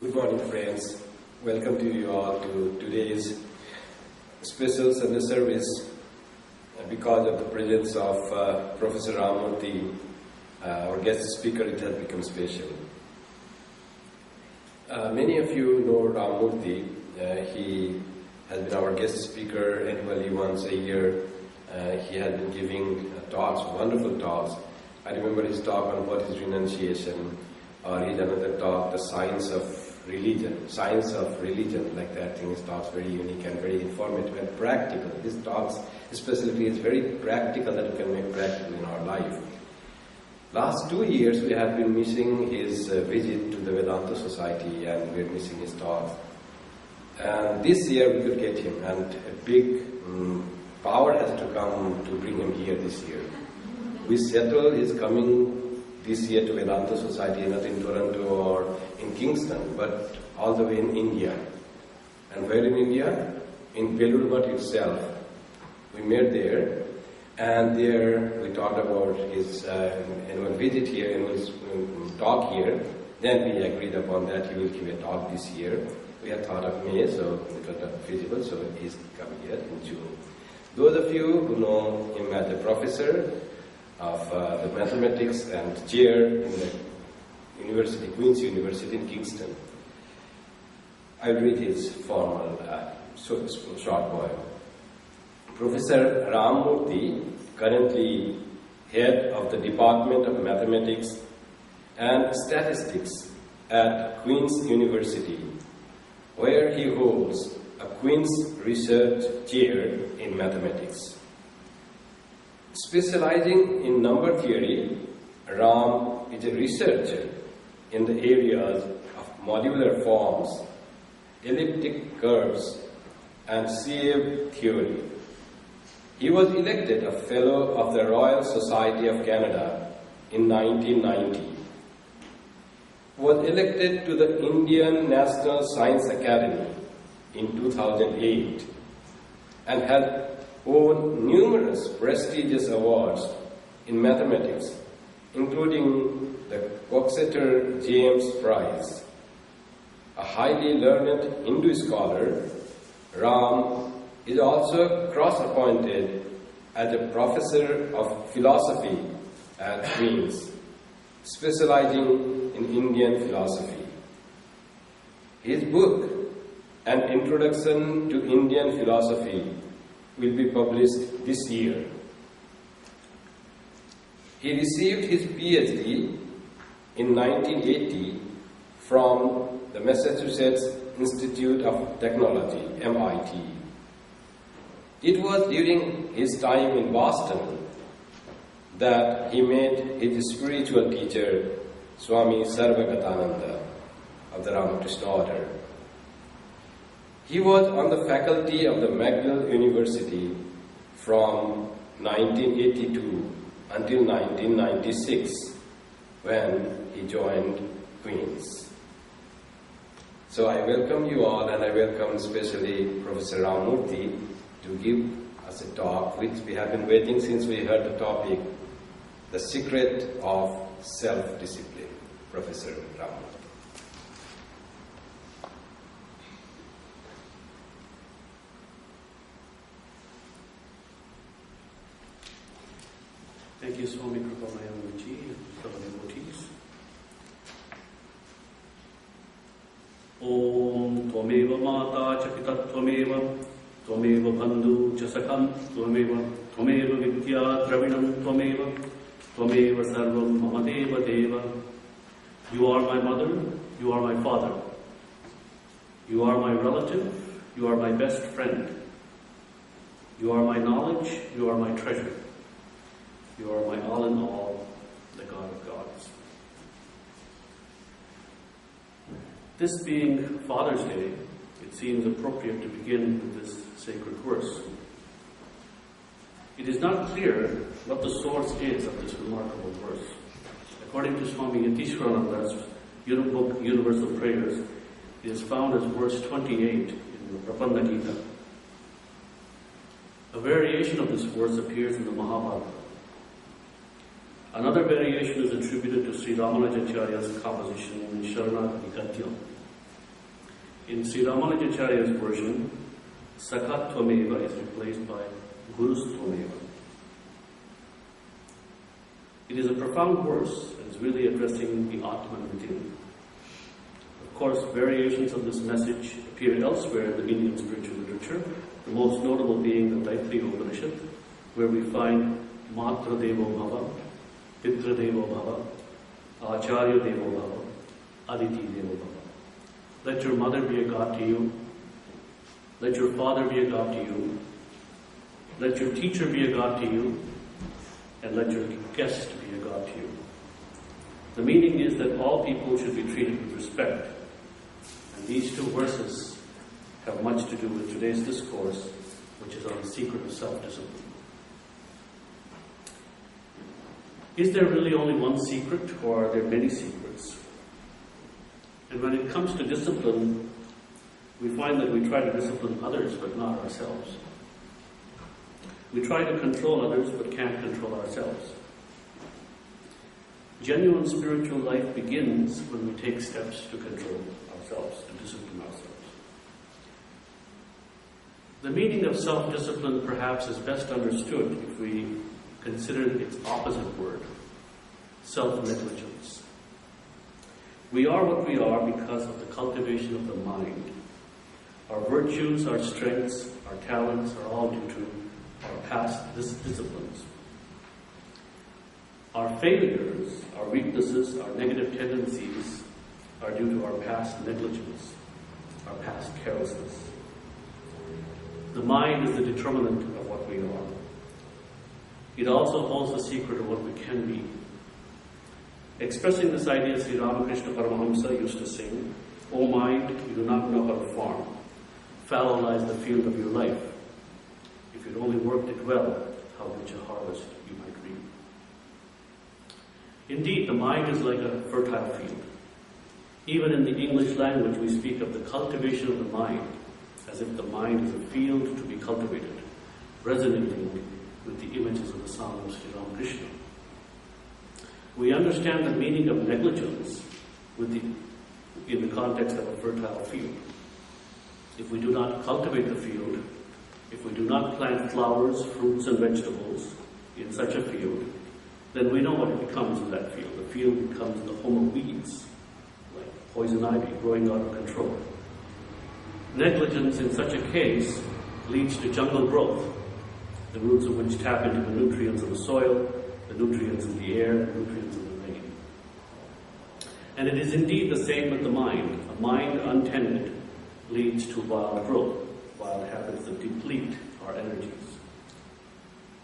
Good morning, friends. Welcome to you all to today's special Sunday service. Because of the presence of Professor Murty, our guest speaker, it has become special. Many of you know Murty. He has been our guest speaker annually once a year. He has been giving talks, wonderful talks. I remember his talk on what is renunciation, or his another talk, the science of religion, like that thing. His talks very unique and very informative and practical. His talks, especially, is very practical, that you can make practical in our life. Last 2 years, we have been missing his visit to the Vedanta Society, and we're missing his talks. And this year we could get him, and a big power has to come to bring him here this year. We settled his coming this year to Vedanta Society, not in Toronto or in Kingston, but all the way in India. And where in India? In Belur itself. We met there, and there we talked about his annual visit here, annual talk here. Then we agreed upon that he will give a talk this year. We had thought of May, so it was not feasible, so he's coming here in June. Those of you who know him as a professor of the mathematics and chair in the university, Queen's University in Kingston. I'll read his formal short poem. Professor Murty, currently head of the Department of Mathematics and Statistics at Queen's University, where he holds a Queen's Research Chair in Mathematics. Specializing in number theory, Ram is a researcher in the areas of modular forms, elliptic curves, and sieve theory. He was elected a Fellow of the Royal Society of Canada in 1990. Was elected to the Indian National Science Academy in 2008 and had won numerous prestigious awards in mathematics, including the Coxeter James Prize. A highly learned Hindu scholar, Ram is also cross-appointed as a professor of philosophy at Queen's, specializing in Indian philosophy. His book, An Introduction to Indian Philosophy, will be published this year. He received his PhD in 1980 from the Massachusetts Institute of Technology, MIT. It was during his time in Boston that he met his spiritual teacher, Swami Sarvagatananda of the Ramakrishna Order. He was on the faculty of the McGill University from 1982 until 1996, when he joined Queen's. So I welcome you all, and I welcome especially Professor Murty to give us a talk, which we have been waiting since we heard the topic, The Secret of Self-Discipline. Professor Murty. Thank you, Swami Kripamayamaji and fellow devotees. Om Tvameva Mata Chapita Tvameva Bandhu Chasakam Tvameva Vidya Dravinam Tvameva Sarvam Mamadeva Deva. You are my mother, you are my father. You are my relative, you are my best friend. You are my knowledge, you are my treasure. You are my all in all, the God of gods. This being Father's Day, it seems appropriate to begin with this sacred verse. It is not clear what the source is of this remarkable verse. According to Swami Yatishwarananda's book, Universal Prayers, it is found as verse 28 in the Prabandha Gita. A variation of this verse appears in the Mahabharata. Another variation is attributed to Sri Ramanujacharya's composition in Sharanagati Gadyam. In Sri Ramanujacharya's version, Sakhatvameva is replaced by Gurustvameva. It is a profound verse and is really addressing the Atman within. Of course, variations of this message appear elsewhere in the Indian spiritual literature, the most notable being the Taittiriya Upanishad, where we find Matra Devo Bhava, Pitra Devo Bhava, Acharya Devo Bhava, Aditi Devo Bhava. Let your mother be a god to you. Let your father be a god to you. Let your teacher be a god to you. And let your guest be a god to you. The meaning is that all people should be treated with respect. And these two verses have much to do with today's discourse, which is on the secret of self-discipline. Is there really only one secret, or are there many secrets? And when it comes to discipline, we find that we try to discipline others, but not ourselves. We try to control others, but can't control ourselves. Genuine spiritual life begins when we take steps to control ourselves, to discipline ourselves. The meaning of self-discipline perhaps is best understood if we consider its opposite word, self-negligence. We are what we are because of the cultivation of the mind. Our virtues, our strengths, our talents are all due to our past disciplines. Our failures, our weaknesses, our negative tendencies are due to our past negligence, our past carelessness. The mind is the determinant of what we are. It also holds the secret of what we can be. Expressing this idea, Sri Ramakrishna Paramahamsa used to sing, "O mind, you do not know how to farm. Fallow lies the field of your life. If you'd only worked it well, how rich a harvest you might reap." Indeed, the mind is like a fertile field. Even in the English language, we speak of the cultivation of the mind, as if the mind is a field to be cultivated, resonating with the images of the Song of Sri Ramakrishna. We understand the meaning of negligence in the context of a fertile field. If we do not cultivate the field, if we do not plant flowers, fruits, and vegetables in such a field, then we know what it becomes in that field. The field becomes the home of weeds, like poison ivy growing out of control. Negligence in such a case leads to jungle growth, the roots of which tap into the nutrients of the soil, the nutrients in the air, the nutrients of the rain. And it is indeed the same with the mind. A mind untended leads to wild growth, wild habits that deplete our energies.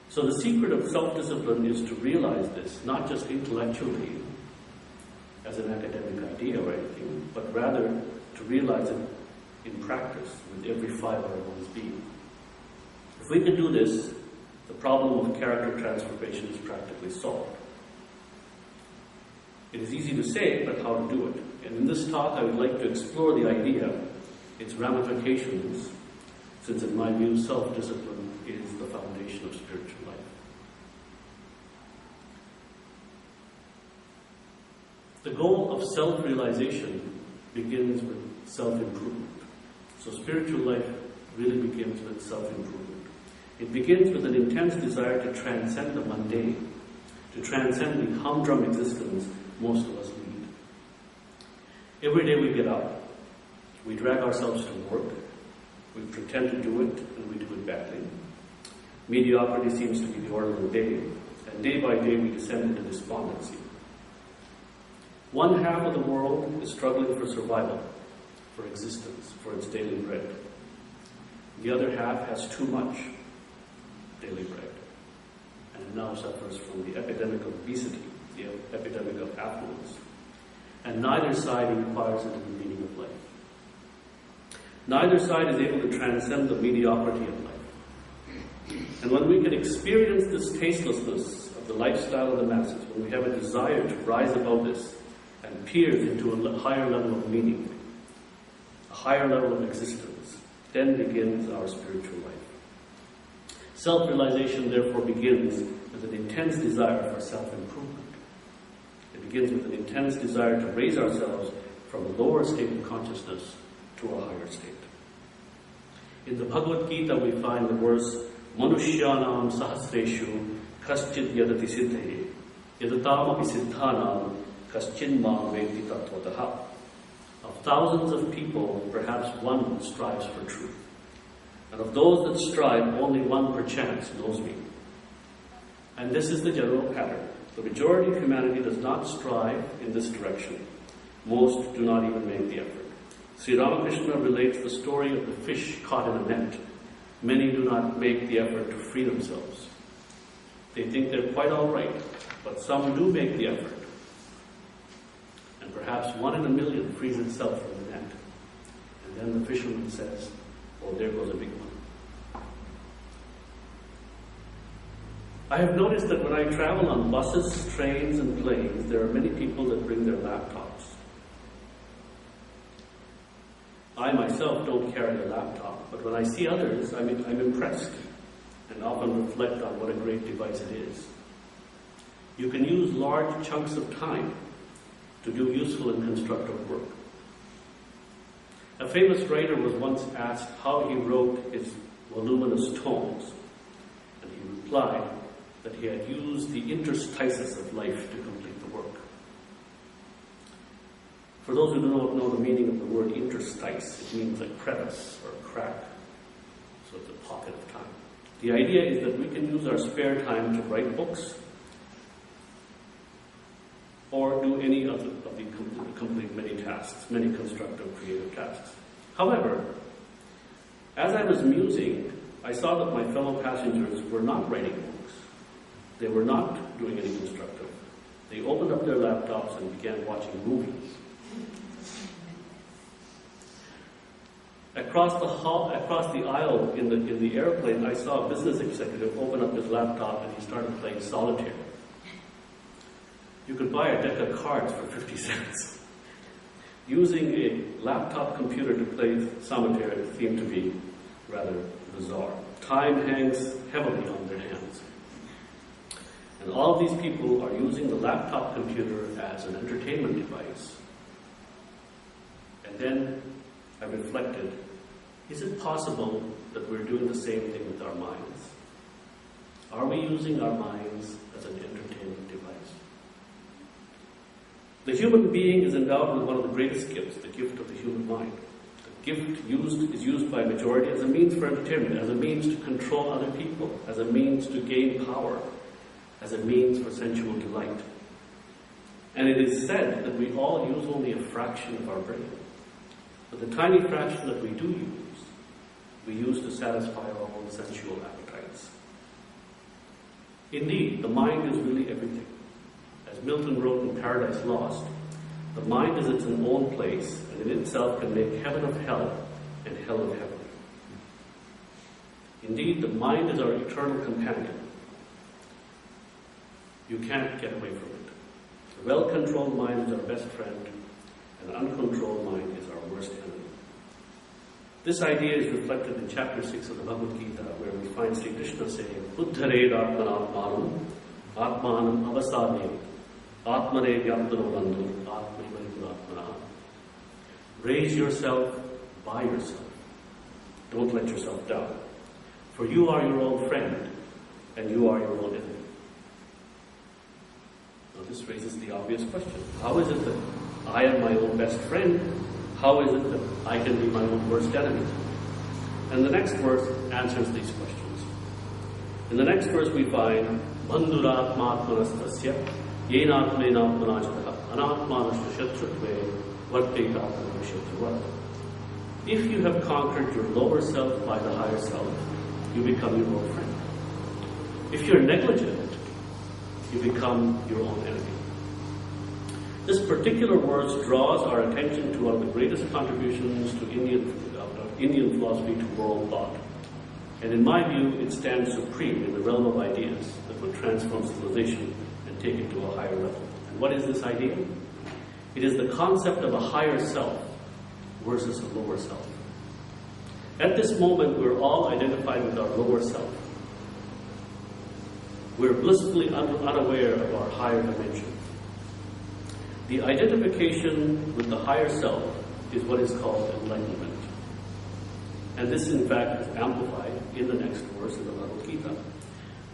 So the secret of self-discipline is to realize this, not just intellectually, as an academic idea or anything, but rather to realize it in practice with every fiber of one's being. If we can do this, the problem of character transformation is practically solved. It is easy to say, but how to do it? And in this talk, I would like to explore the idea, its ramifications, since in my view, self-discipline is the foundation of spiritual life. The goal of self-realization begins with self-improvement. So spiritual life really begins with self-improvement. It begins with an intense desire to transcend the mundane, to transcend the humdrum existence most of us lead. Every day we get up, we drag ourselves to work, we pretend to do it, and we do it badly. Mediocrity seems to be the order of the day, and day by day we descend into despondency. One half of the world is struggling for survival, for existence, for its daily bread. The other half has too much daily bread, and now suffers from the epidemic of obesity, the epidemic of affluence. And neither side inquires into the meaning of life. Neither side is able to transcend the mediocrity of life. And when we can experience this tastelessness of the lifestyle of the masses, when we have a desire to rise above this and pierce into a higher level of meaning, a higher level of existence, then begins our spiritual life. Self-realization, therefore, begins with an intense desire for self-improvement. It begins with an intense desire to raise ourselves from a lower state of consciousness to a higher state. In the Bhagavad Gita, we find the verse, Manushyanam sahasreshu kaschid yadati siddhaye yadatam api siddhanam kaschin mam veti tattvataha. Of thousands of people, perhaps one strives for truth. And of those that strive, only one perchance knows me. And this is the general pattern. The majority of humanity does not strive in this direction. Most do not even make the effort. Sri Ramakrishna relates the story of the fish caught in a net. Many do not make the effort to free themselves. They think they're quite all right, but some do make the effort. And perhaps 1 in a million frees itself from the net. And then the fisherman says, oh, there goes a big one. I have noticed that when I travel on buses, trains, and planes, there are many people that bring their laptops. I myself don't carry a laptop, but when I see others, I'm impressed and often reflect on what a great device it is. You can use large chunks of time to do useful and constructive work. A famous writer was once asked how he wrote his voluminous tomes, and he replied that he had used the interstices of life to complete the work. For those who do not know the meaning of the word interstice, it means a crevice or a crack, so it's a pocket of time. The idea is that we can use our spare time to write books or do any of the complete many tasks, many constructive, creative tasks. However, as I was musing, I saw that my fellow passengers were not writing books. They were not doing any constructive. They opened up their laptops and began watching movies. Across the aisle in the airplane, I saw a business executive open up his laptop and he started playing solitaire. You could buy a deck of cards for 50 cents. Using a laptop computer to play solitaire seemed to be rather bizarre. Time hangs heavily on their hands. And all of these people are using the laptop computer as an entertainment device. And then I reflected, is it possible that we're doing the same thing with our minds? Are we using our minds as an entertainment device? The human being is endowed with one of the greatest gifts, the gift of the human mind. The gift is used by a majority as a means for entertainment, as a means to control other people, as a means to gain power, as a means for sensual delight. And it is said that we all use only a fraction of our brain. But the tiny fraction that we do use, we use to satisfy our own sensual appetites. Indeed, the mind is really everything. As Milton wrote in Paradise Lost, the mind is its own place, and in itself can make heaven of hell and hell of heaven. Indeed, the mind is our eternal companion. You can't get away from it. A well-controlled mind is our best friend, and an uncontrolled mind is our worst enemy. This idea is reflected in chapter 6 of the Bhagavad Gita, where we find Sri Krishna saying, Buddhared atmanatmanam, atmanam avasadne, atmane vyaptano bandhu, atmaivaritmatmana. Raise yourself by yourself. Don't let yourself down. For you are your own friend, and you are your own enemy. Now this raises the obvious question. How is it that I am my own best friend? How is it that I can be my own worst enemy? And the next verse answers these questions. In the next verse we find, Bandhuratmatmanastasya yenatmenatmanachataha anatmanasya shatrutve vartetatmanam shatruvat. If you have conquered your lower self by the higher self, you become your own friend. If you're negligent, you become your own enemy. This particular verse draws our attention to one of the greatest contributions to Indian philosophy to world thought. And in my view, it stands supreme in the realm of ideas that would transform civilization and take it to a higher level. And what is this idea? It is the concept of a higher self versus a lower self. At this moment, we're all identified with our lower self. We're blissfully unaware of our higher dimension. The identification with the higher self is what is called enlightenment. And this, in fact, is amplified in the next verse in the Bhagavad Gita.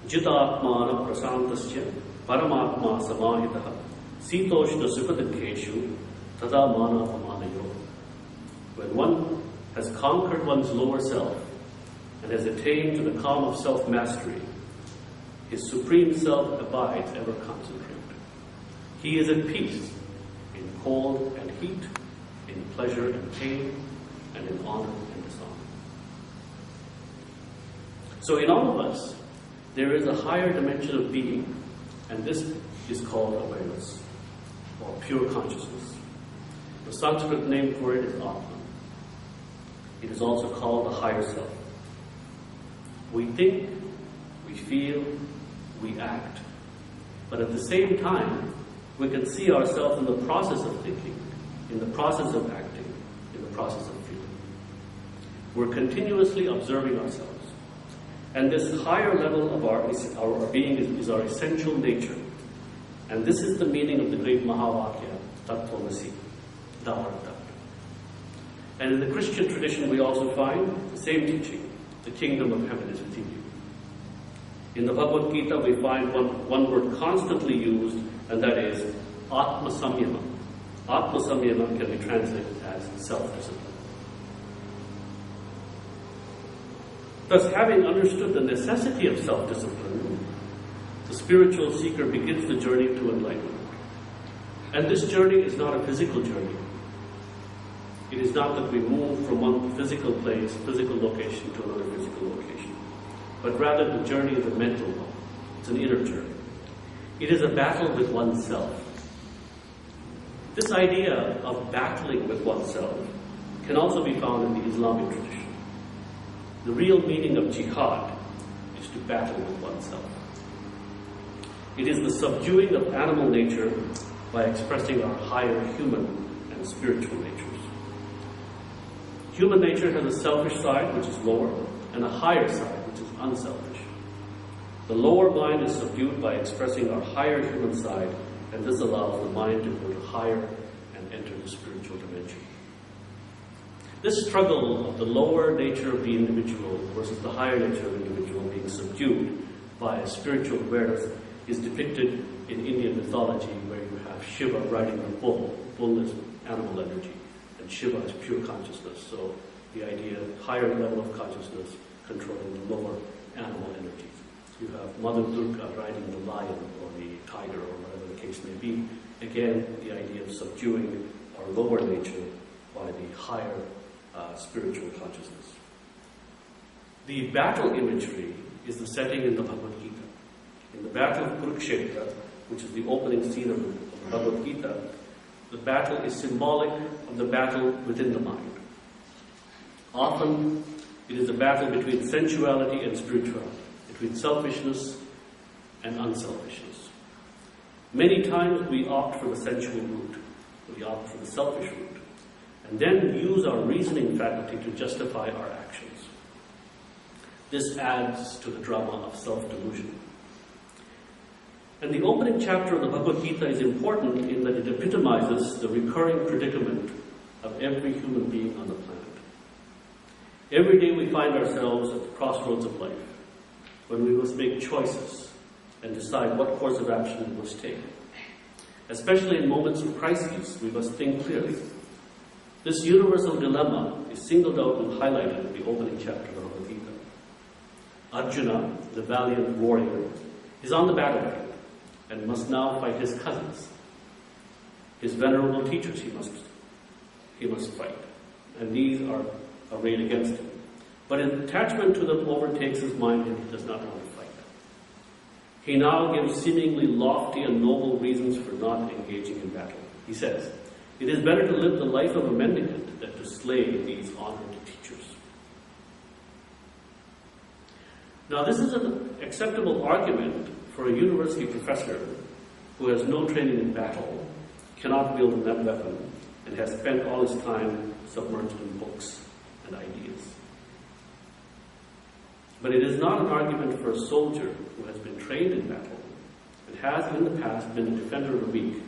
Jitatmana prasantasya paramatma samahitaha sitoshna sukadukeshu tada mana pamanayo. When one has conquered one's lower self and has attained to the calm of self-mastery, his supreme self abides ever concentrated. He is at peace in cold and heat, in pleasure and pain, and in honor and dishonor. So in all of us, there is a higher dimension of being, and this is called awareness, or pure consciousness. The Sanskrit name for it is Atma. It is also called the higher self. We think, we feel, we act, but at the same time, we can see ourselves in the process of thinking, in the process of acting, in the process of feeling. We're continuously observing ourselves. And this higher level of our being is our essential nature. And this is the meaning of the great Mahavakya, Tattvamasi, Thou art that. And in the Christian tradition, we also find the same teaching, the kingdom of heaven is within you. In the Bhagavad Gita, we find one word constantly used, and that is Atma Samyama. Atma Samyama can be translated as self-discipline. Thus, having understood the necessity of self-discipline, the spiritual seeker begins the journey to enlightenment. And this journey is not a physical journey. It is not that we move from one physical place, physical location to another physical location, but rather the journey is a mental one. It's an inner journey. It is a battle with oneself. This idea of battling with oneself can also be found in the Islamic tradition. The real meaning of jihad is to battle with oneself. It is the subduing of animal nature by expressing our higher human and spiritual natures. Human nature has a selfish side, which is lower, and a higher side, which is unselfish. The lower mind is subdued by expressing our higher human side, and this allows the mind to go to higher and enter the spiritual dimension. This struggle of the lower nature of the individual versus the higher nature of the individual being subdued by a spiritual awareness is depicted in Indian mythology, where you have Shiva riding the bull. Bull is animal energy, and Shiva is pure consciousness. So the idea of higher level of consciousness controlling the lower animal energies. You have Mother Durga riding the lion or the tiger or whatever the case may be. Again, the idea of subduing our lower nature by the higher spiritual consciousness. The battle imagery is the setting in the Bhagavad Gita. In the battle of Kurukshetra, which is the opening scene of the Bhagavad Gita, the battle is symbolic of the battle within the mind. Often, it is a battle between sensuality and spirituality, between selfishness and unselfishness. Many times we opt for the sensual route, we opt for the selfish route, and then use our reasoning faculty to justify our actions. This adds to the drama of self-delusion. And the opening chapter of the Bhagavad Gita is important in that it epitomizes the recurring predicament of every human being on the planet. Every day we find ourselves at the crossroads of life, when we must make choices and decide what course of action we must take. Especially in moments of crises, we must think clearly. This universal dilemma is singled out and highlighted in the opening chapter of the Bhagavad Gita. Arjuna, the valiant warrior, is on the battlefield and must now fight his cousins. His venerable teachers he must fight. And these are arrayed against him. But his attachment to them overtakes his mind and he does not want to fight. He now gives seemingly lofty and noble reasons for not engaging in battle. He says, "It is better to live the life of a mendicant than to slay these honored teachers." Now, this is an acceptable argument for a university professor who has no training in battle, cannot wield a weapon, and has spent all his time submerged in books and ideas. But it is not an argument for a soldier who has been trained in battle and has in the past been a defender of the weak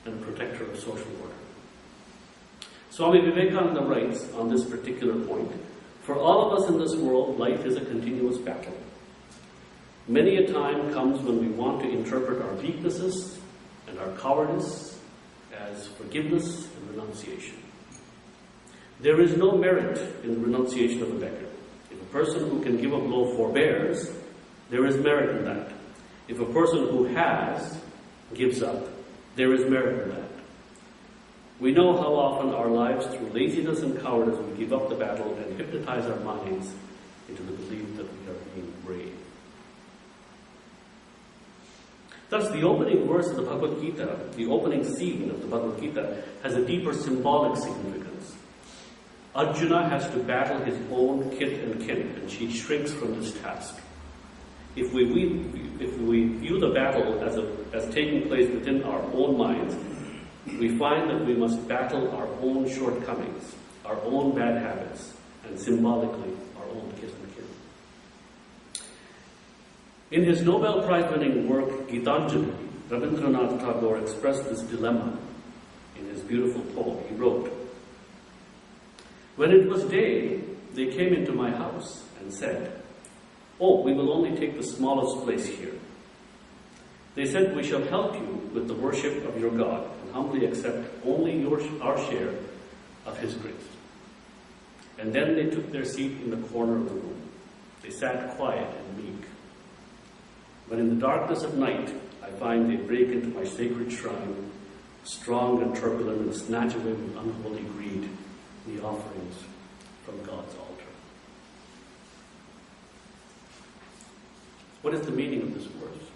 and a protector of social order. Swami Vivekananda writes on this particular point, for all of us in this world, life is a continuous battle. Many a time comes when we want to interpret our weaknesses and our cowardice as forgiveness and renunciation. There is no merit in the renunciation of a beggar. If a person who can give a blow forbears, there is merit in that. If a person who has gives up, there is merit in that. We know how often our lives, through laziness and cowardice, we give up the battle and hypnotize our minds into the belief that we are being brave. Thus, the opening verse of the Bhagavad Gita, the opening scene of the Bhagavad Gita, has a deeper symbolic significance. Arjuna has to battle his own kith and kin, and she shrinks from this task. If we view the battle as taking place within our own minds, we find that we must battle our own shortcomings, our own bad habits, and symbolically our own kith and kin. In his Nobel Prize-winning work, Gitanjali, Rabindranath Tagore expressed this dilemma in his beautiful poem. He wrote, "When it was day, they came into my house and said, 'Oh, we will only take the smallest place here.' They said, 'We shall help you with the worship of your God and humbly accept only our share of his grace.' And then they took their seat in the corner of the room. They sat quiet and meek. But in the darkness of night, I find they break into my sacred shrine, strong and turbulent, and snatch away with unholy greed the offerings from God's altar." What is the meaning of this verse?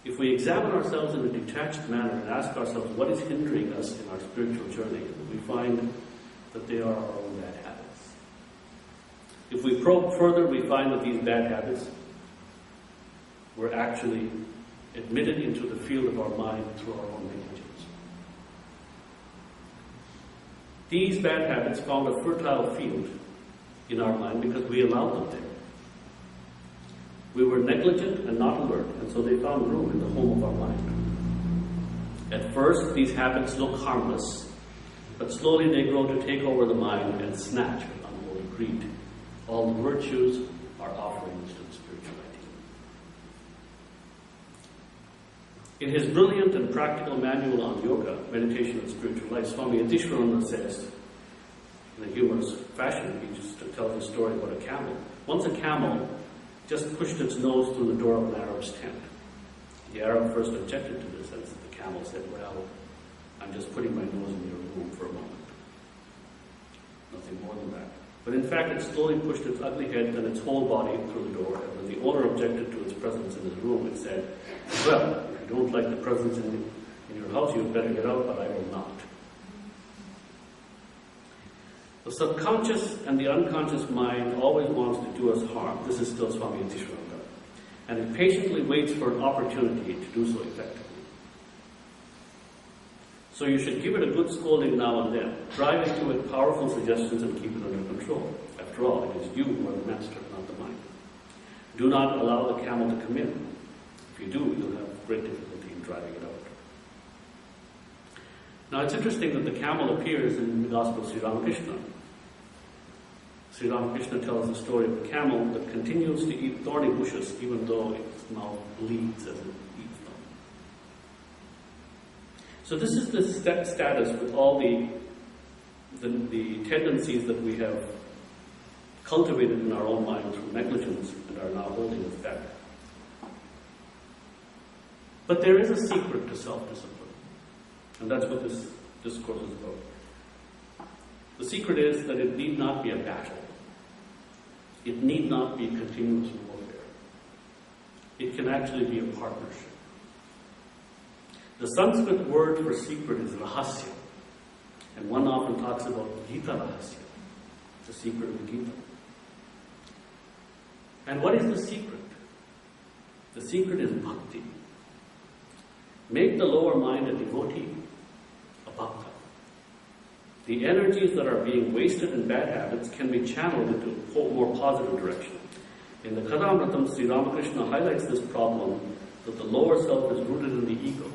If we examine ourselves in a detached manner and ask ourselves what is hindering us in our spiritual journey, we find that they are our own bad habits. If we probe further, we find that these bad habits were actually admitted into the field of our mind through our own negligence. These bad habits found a fertile field in our mind because we allowed them there. We were negligent and not alert, and so they found room in the home of our mind. At first, these habits look harmless, but slowly they grow to take over the mind and snatch with unholy greed all the virtues are offerings to the spiritual ideal. In his brilliant and practical manual on yoga, meditation, and spiritual life, Swami Yatishvarana says, in a humorous fashion, he just tells a story about a camel. Once a camel just pushed its nose through the door of an Arab's tent. The Arab first objected to this, and the camel said, "Well, I'm just putting my nose in your room for a moment." Nothing more than that. But in fact, it slowly pushed its ugly head and its whole body through the door, and when the owner objected to its presence in his room, it said, "Well, if you don't like the presence in your house, you'd better get out, but I will not." The subconscious and the unconscious mind always wants to do us harm. This is still Swami Yatishvarana. And it patiently waits for an opportunity to do so effectively. So you should give it a good scolding now and then. Drive into it powerful suggestions and keep it under control. After all, it is you who are the master, not the mind. Do not allow the camel to come in. If you do, you'll have great difficulty in driving it out. Now it's interesting that the camel appears in the Gospel of Sri Ramakrishna. Sri Ramakrishna tells the story of the camel that continues to eat thorny bushes even though its mouth bleeds as it eats them. So this is the status with all the tendencies that we have cultivated in our own mind through negligence and are now holding us back. But there is a secret to self-discipline. And that's what this discourse is about. The secret is that it need not be a battle. It need not be continuous warfare. It can actually be a partnership. The Sanskrit word for secret is rahasya. And one often talks about Gita rahasya, the secret of the Gita. And what is the secret? The secret is bhakti. Make the lower mind a devotee, a bhakta. The energies that are being wasted in bad habits can be channeled into a more positive direction. In the Kadamratam, Sri Ramakrishna highlights this problem that the lower self is rooted in the ego,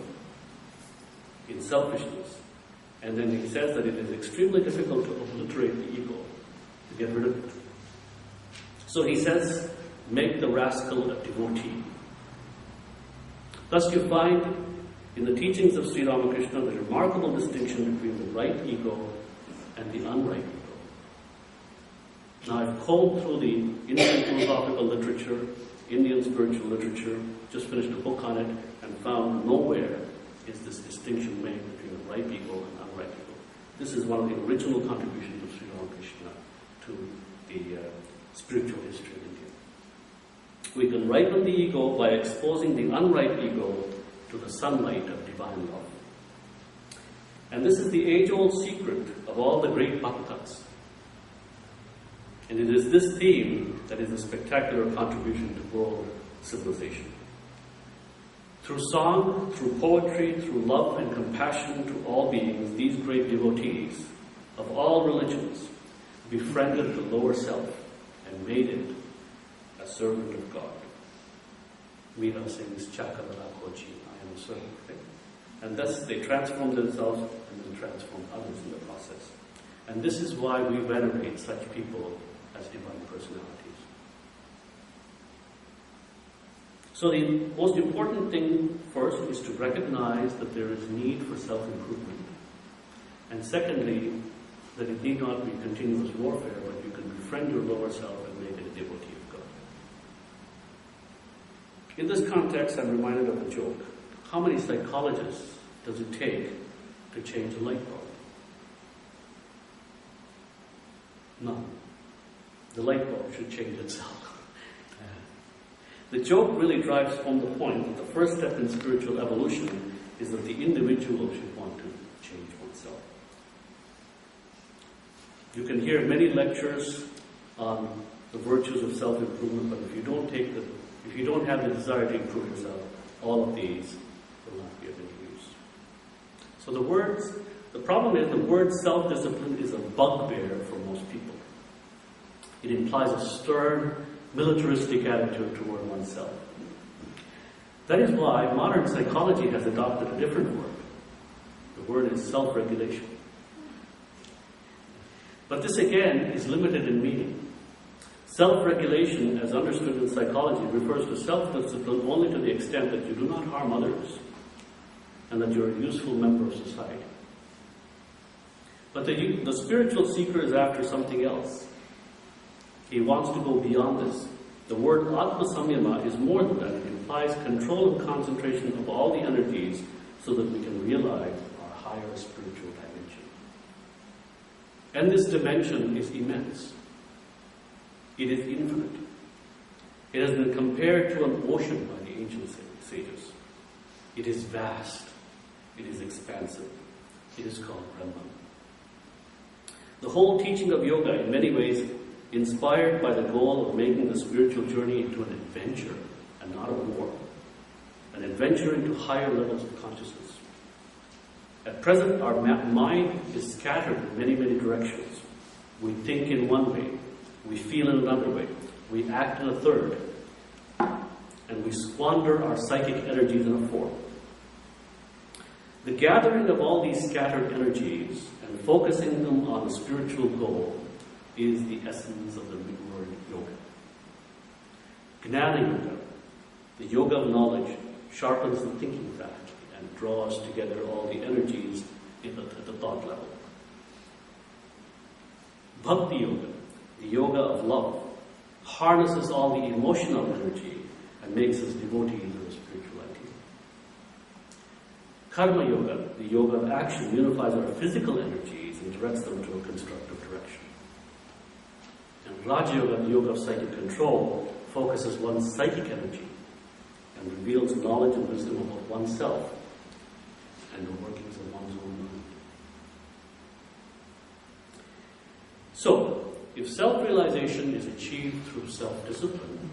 in selfishness, And then he says that it is extremely difficult to obliterate the ego, to get rid of it. So he says, make the rascal a devotee. Thus you find in the teachings of Sri Ramakrishna the remarkable distinction between the right ego and the unright ego. Now I've combed through the Indian philosophical literature, Indian spiritual literature, just finished a book on it, and found nowhere is this distinction made between the right ego and unright ego. This is one of the original contributions of Sri Ramakrishna to the spiritual history of India. We can ripen the ego by exposing the unright ego to the sunlight of divine love. And this is the age-old secret of all the great bhaktas. And it is this theme that is a spectacular contribution to world civilization. Through song, through poetry, through love and compassion to all beings, these great devotees of all religions befriended the lower self and made it a servant of God. Meera sings Chakavala Kochi, I am a servant. Okay? And thus they transform themselves and then transform others in the process. And this is why we venerate such people as divine personalities. So the most important thing first is to recognize that there is need for self-improvement. And secondly, that it need not be continuous warfare, but you can befriend your lower self and make it a devotee of God. In this context, I'm reminded of a joke. How many psychologists does it take to change a light bulb? None. The light bulb should change itself. The joke really drives home the point that the first step in spiritual evolution is that the individual should want to change oneself. You can hear many lectures on the virtues of self-improvement, but if you don't have the desire to improve yourself, all of these will not be of any use. So the problem is the word self-discipline is a bugbear for most people. It implies a stern, militaristic attitude toward oneself. That is why modern psychology has adopted a different word. The word is self-regulation. But this again is limited in meaning. Self-regulation, as understood in psychology, refers to self-discipline only to the extent that you do not harm others and that you're a useful member of society. But the spiritual seeker is after something else. He wants to go beyond this. The word Atma-samyama is more than that. It implies control and concentration of all the energies so that we can realize our higher spiritual dimension. And this dimension is immense. It is infinite. It has been compared to an ocean by the ancient sages. It is vast. It is expansive. It is called Brahman. The whole teaching of yoga, in many ways, inspired by the goal of making the spiritual journey into an adventure and not a war. An adventure into higher levels of consciousness. At present, our mind is scattered in many, many directions. We think in one way, we feel in another way, we act in a third, and we squander our psychic energies in a fourth. The gathering of all these scattered energies and focusing them on a spiritual goal is the essence of the word yoga. Gnana yoga, the yoga of knowledge, sharpens the thinking faculty and draws together all the energies at the thought level. Bhakti yoga, the yoga of love, harnesses all the emotional energy and makes us devotees of the spiritual ideal. Karma yoga, the yoga of action, unifies our physical energies and directs them to a constructive direction. And Raja yoga, the yoga of psychic control, focuses one's psychic energy and reveals knowledge and wisdom about oneself and the workings of one's own mind. So, if self-realization is achieved through self-discipline,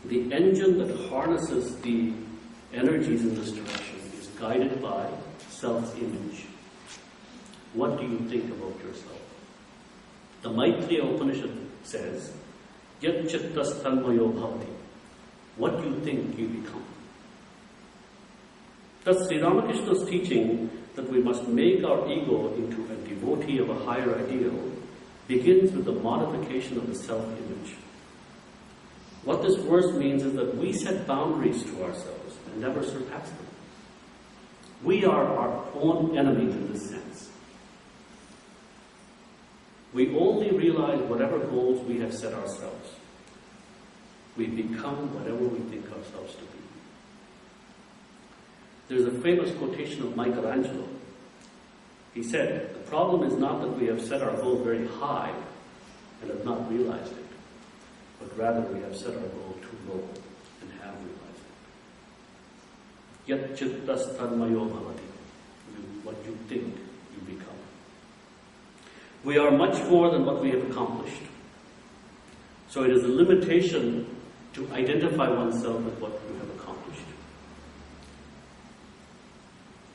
the engine that harnesses the energies in this direction is guided by self-image. What do you think about yourself? The Maitreya Upanishad says, Yat chittas tanmayo bhavati. What you think, you become. Thus, Sri Ramakrishna's teaching that we must make our ego into a devotee of a higher ideal begins with the modification of the self-image. What this verse means is that we set boundaries to ourselves and never surpass them. We are our own enemies in this sense. We only realize whatever goals we have set ourselves. We become whatever we think ourselves to be. There's a famous quotation of Michelangelo. He said, the problem is not that we have set our goal very high and have not realized it, but rather we have set our goal too low and have realized it. Yat chittas tanmayo bhavati. What you think, you become. We are much more than what we have accomplished. So it is a limitation to identify oneself with what you have accomplished.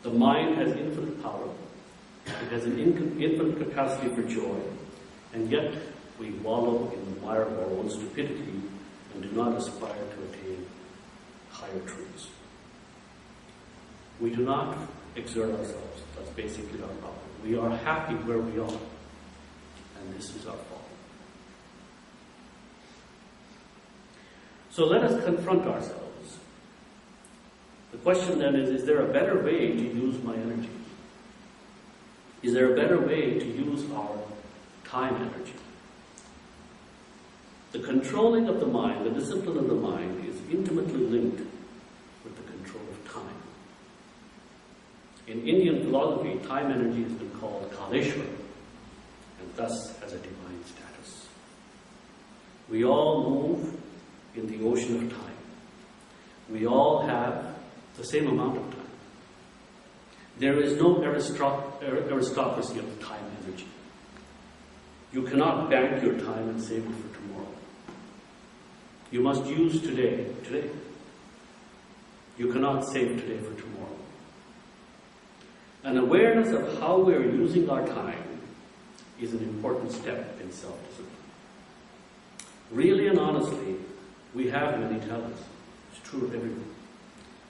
The mind has infinite power. It has an infinite capacity for joy, and yet we wallow in the mire of our own stupidity and do not aspire to attain higher truths. We do not exert ourselves. That's basically our problem. We are happy where we are, and this is our fault. So let us confront ourselves. The question then is there a better way to use my energy? Is there a better way to use our time energy? The controlling of the mind, the discipline of the mind, is intimately linked with the control of time. In Indian philosophy, time energy has been called Kaleshwar, and thus has a divine status. We all move in the ocean of time. We all have the same amount of time. There is no aristocracy of time energy. You cannot bank your time and save it for tomorrow. You must use today. You cannot save today for tomorrow. An awareness of how we are using our time is an important step in self-discipline. Really and honestly, we have many talents. It's true of everyone.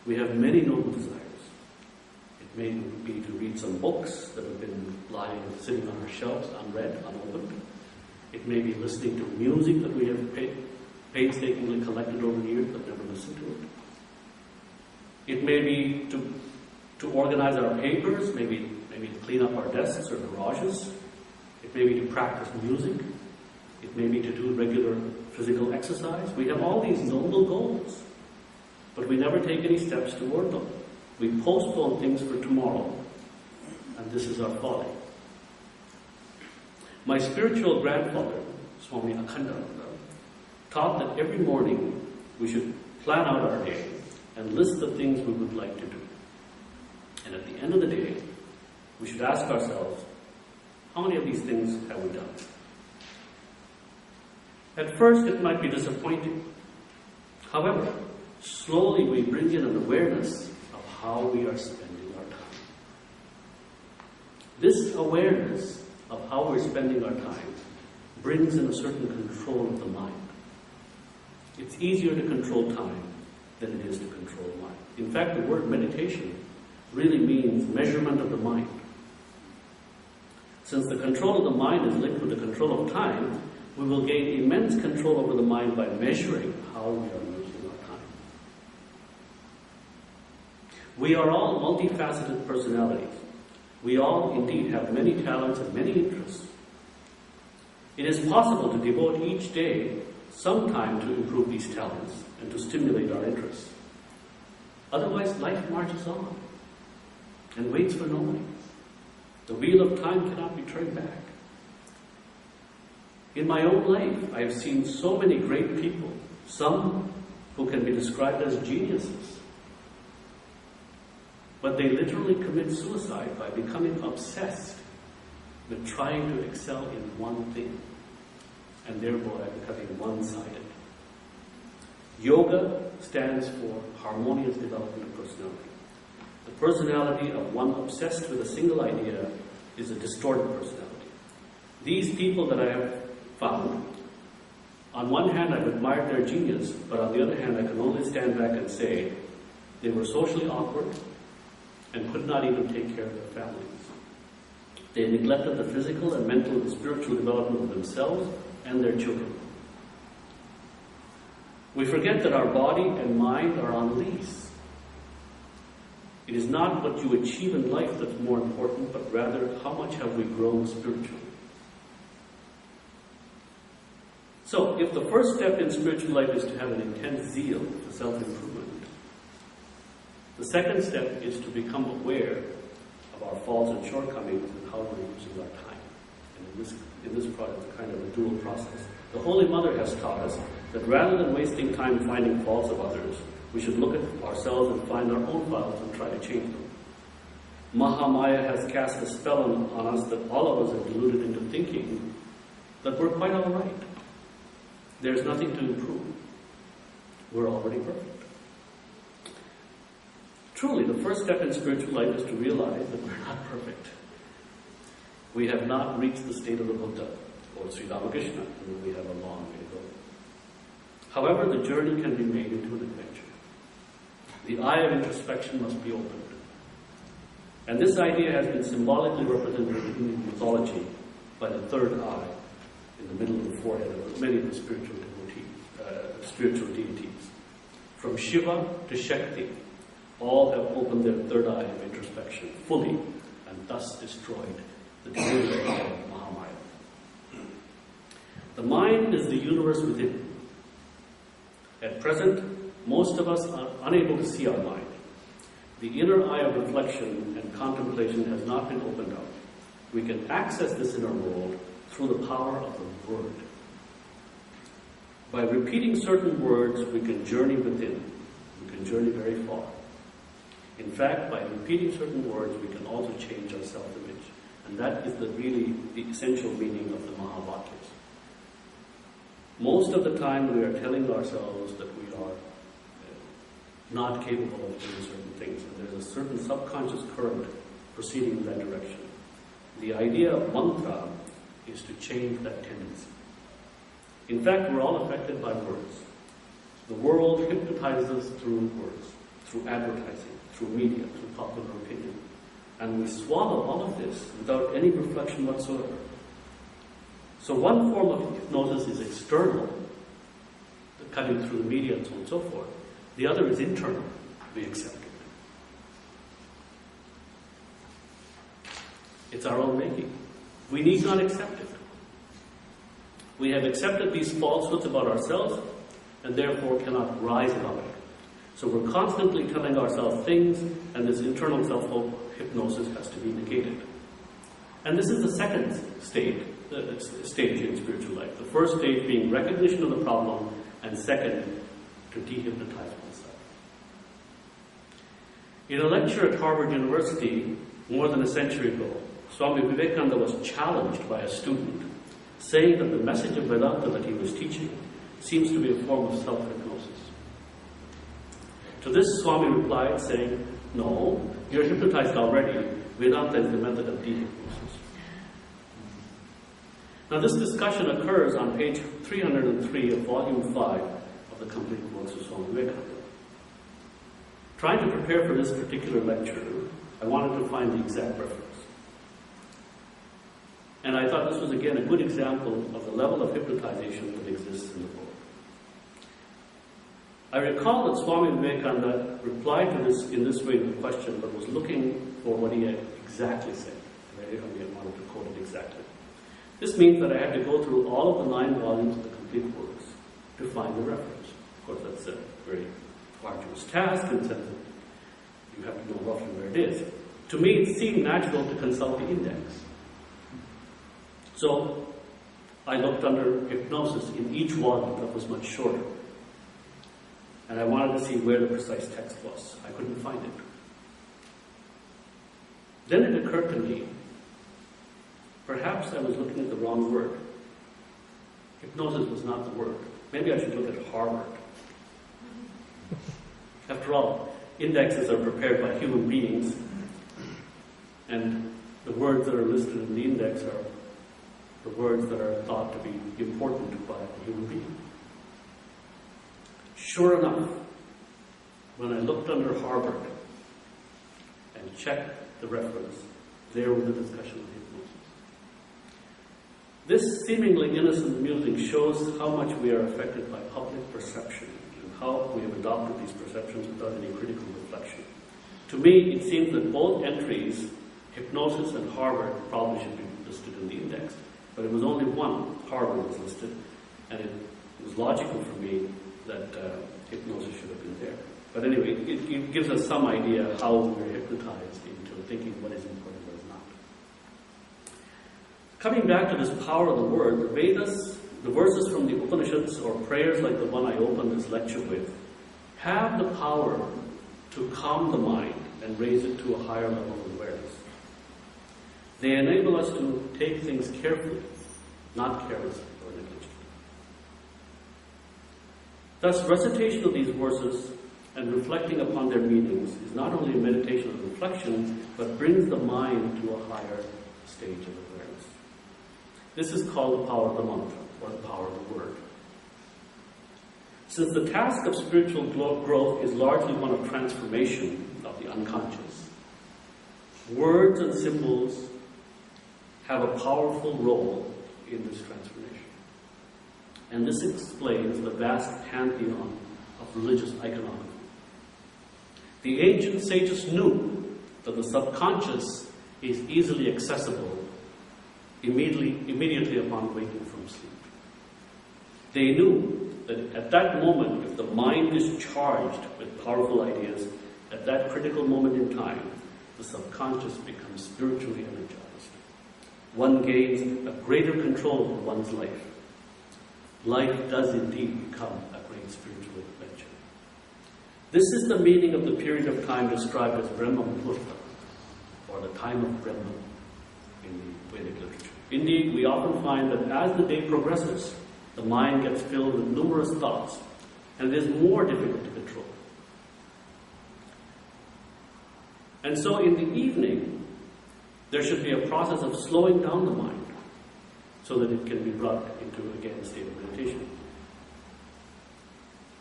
We have many noble desires. It may be to read some books that have been sitting on our shelves, unread, unopened. It may be listening to music that we have painstakingly collected over the years but never listened to it. It may be to organize our papers, maybe to clean up our desks or garages. It may be to practice music. It may be to do regular physical exercise. We have all these noble goals, but we never take any steps toward them. We postpone things for tomorrow, and this is our folly. My spiritual grandfather, Swami Akhandananda, taught that every morning we should plan out our day and list the things we would like to do. And at the end of the day, we should ask ourselves, how many of these things have we done? At first, it might be disappointing. However, slowly we bring in an awareness of how we are spending our time. This awareness of how we're spending our time brings in a certain control of the mind. It's easier to control time than it is to control mind. In fact, the word meditation really means measurement of the mind. Since the control of the mind is linked with the control of time, we will gain immense control over the mind by measuring how we are using our time. We are all multifaceted personalities. We all indeed have many talents and many interests. It is possible to devote each day some time to improve these talents and to stimulate our interests. Otherwise, life marches on and waits for nobody. The wheel of time cannot be turned back. In my own life, I have seen so many great people, some who can be described as geniuses. But they literally commit suicide by becoming obsessed with trying to excel in one thing, and thereby becoming one-sided. Yoga stands for harmonious development of personality. The personality of one obsessed with a single idea is a distorted personality. These people that I have found, on one hand I've admired their genius, but on the other hand I can only stand back and say they were socially awkward, and could not even take care of their families. They neglected the physical and mental and spiritual development of themselves and their children. We forget that our body and mind are on lease. It is not what you achieve in life that's more important, but rather how much have we grown spiritually. So, if the first step in spiritual life is to have an intense zeal for self-improvement, the second step is to become aware of our faults and shortcomings and how we're using our time. And in this project, it's kind of a dual process. The Holy Mother has taught us that rather than wasting time finding faults of others, we should look at ourselves and find our own faults and try to change them. Mahamaya has cast a spell on us that all of us are deluded into thinking that we're quite all right. There's nothing to improve. We're already perfect. Truly, the first step in spiritual life is to realize that we're not perfect. We have not reached the state of the Buddha or Sri Ramakrishna, and we have a long way to go. However, the journey can be made into an adventure. The eye of introspection must be opened. And this idea has been symbolically represented in Indian mythology by the third eye in the middle of the forehead of many of the spiritual deities. From Shiva to Shakti, all have opened their third eye of introspection fully and thus destroyed the divinity of Mahamaya. The mind is the universe within. At present, most of us are unable to see our mind. The inner eye of reflection and contemplation has not been opened up. We can access this inner world through the power of the word. By repeating certain words, we can journey within. We can journey very far. In fact, by repeating certain words, we can also change our self-image. And that is really the essential meaning of the Mahavakyas. Most of the time, we are telling ourselves that we are not capable of doing certain things. And there's a certain subconscious current proceeding in that direction. The idea of mantra is to change that tendency. In fact, we're all affected by words. The world hypnotizes us through words, through advertising, through media, through popular opinion. And we swallow all of this without any reflection whatsoever. So one form of hypnosis is external, cutting through the media and so on and so forth. The other is internal. We accept it. It's our own making. We need not accept it. We have accepted these falsehoods about ourselves and therefore cannot rise above it. So we're constantly telling ourselves things, and this internal self-hypnosis has to be negated. And this is the second stage in spiritual life. The first stage being recognition of the problem, and second, to dehypnotize oneself. In a lecture at Harvard University more than a century ago, Swami Vivekananda was challenged by a student saying that the message of Vedanta that he was teaching seems to be a form of self-hypnosis. To this, Swami replied saying, "No, you're hypnotized already. Vedanta is the method of dehypnosis." Now this discussion occurs on page 303 of volume 5 of the complete works of Swami Vivekananda. Trying to prepare for this particular lecture, I wanted to find the exact reference. And I thought this was again a good example of the level of hypnotization that exists in the world. I recall that Swami Vivekananda replied to this in this way to the question, but was looking for what he had exactly said. I wanted to quote it exactly. This means that I had to go through all of the 9 volumes of the complete works to find the reference. Of course, that's a very arduous task, and you have to know roughly where it is. To me, it seemed natural to consult the index. So I looked under hypnosis in each volume that was much shorter. And I wanted to see where the precise text was. I couldn't find it. Then it occurred to me, perhaps I was looking at the wrong word. Hypnosis was not the word. Maybe I should look at Harvard. After all, indexes are prepared by human beings, and the words that are listed in the index are the words that are thought to be important by a human being. Sure enough, when I looked under Harvard and check the reference. There was a discussion of hypnosis. This seemingly innocent music shows how much we are affected by public perception and how we have adopted these perceptions without any critical reflection. To me, it seems that both entries, hypnosis and Harvard, probably should be listed in the index, but it was only one, Harvard, was listed, and it was logical for me that hypnosis should have been there. But anyway, it gives us some idea how we're hypnotized into thinking what is important, what is not. Coming back to this power of the word, the Vedas, the verses from the Upanishads, or prayers like the one I opened this lecture with, have the power to calm the mind and raise it to a higher level of awareness. They enable us to take things carefully, not carelessly or negligently. Thus, recitation of these verses and reflecting upon their meanings is not only a meditation of reflection, but brings the mind to a higher stage of awareness. This is called the power of the mantra, or the power of the word. Since the task of spiritual growth is largely one of transformation of the unconscious, words and symbols have a powerful role in this transformation. And this explains the vast pantheon of religious iconography. The ancient sages knew that the subconscious is easily accessible immediately upon waking from sleep. They knew that at that moment, if the mind is charged with powerful ideas, at that critical moment in time, the subconscious becomes spiritually energized. One gains a greater control over one's life. Life does indeed become a great spiritual adventure. This is the meaning of the period of time described as Brahma Muhurta, or the time of Brahma in the Vedic literature. Indeed, we often find that as the day progresses, the mind gets filled with numerous thoughts, and it is more difficult to control. And so in the evening, there should be a process of slowing down the mind so that it can be brought into, again, a state of meditation.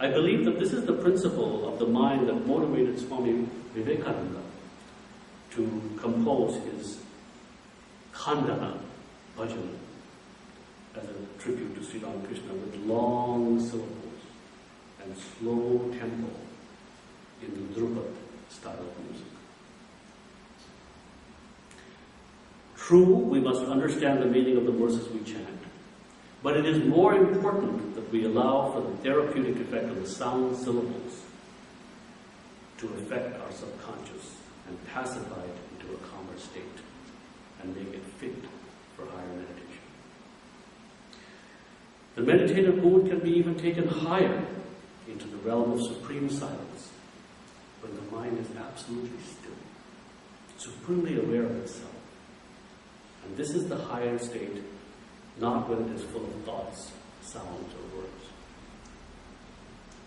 I believe that this is the principle of the mind that motivated Swami Vivekananda to compose his Khandana bhajan as a tribute to Sri Ramakrishna, with long syllables and slow tempo in the Drupad style of music. True, we must understand the meaning of the verses we chant, but it is more important that we allow for the therapeutic effect of the sound syllables to affect our subconscious and pacify it into a calmer state and make it fit for higher meditation. The meditative mood can be even taken higher into the realm of supreme silence, when the mind is absolutely still, supremely aware of itself. And this is the higher state, not when it is full of thoughts, sounds, or words.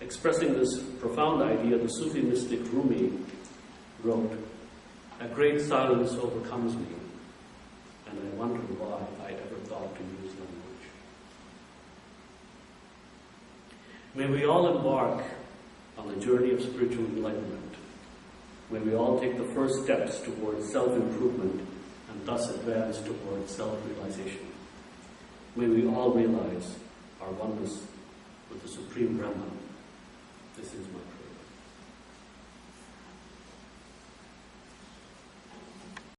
Expressing this profound idea, the Sufi mystic Rumi wrote, "A great silence overcomes me, and I wonder why I ever thought to use language." May we all embark on the journey of spiritual enlightenment. May we all take the first steps towards self-improvement and thus advance towards self-realization. May we all realize our oneness with the Supreme Brahman. This is my prayer.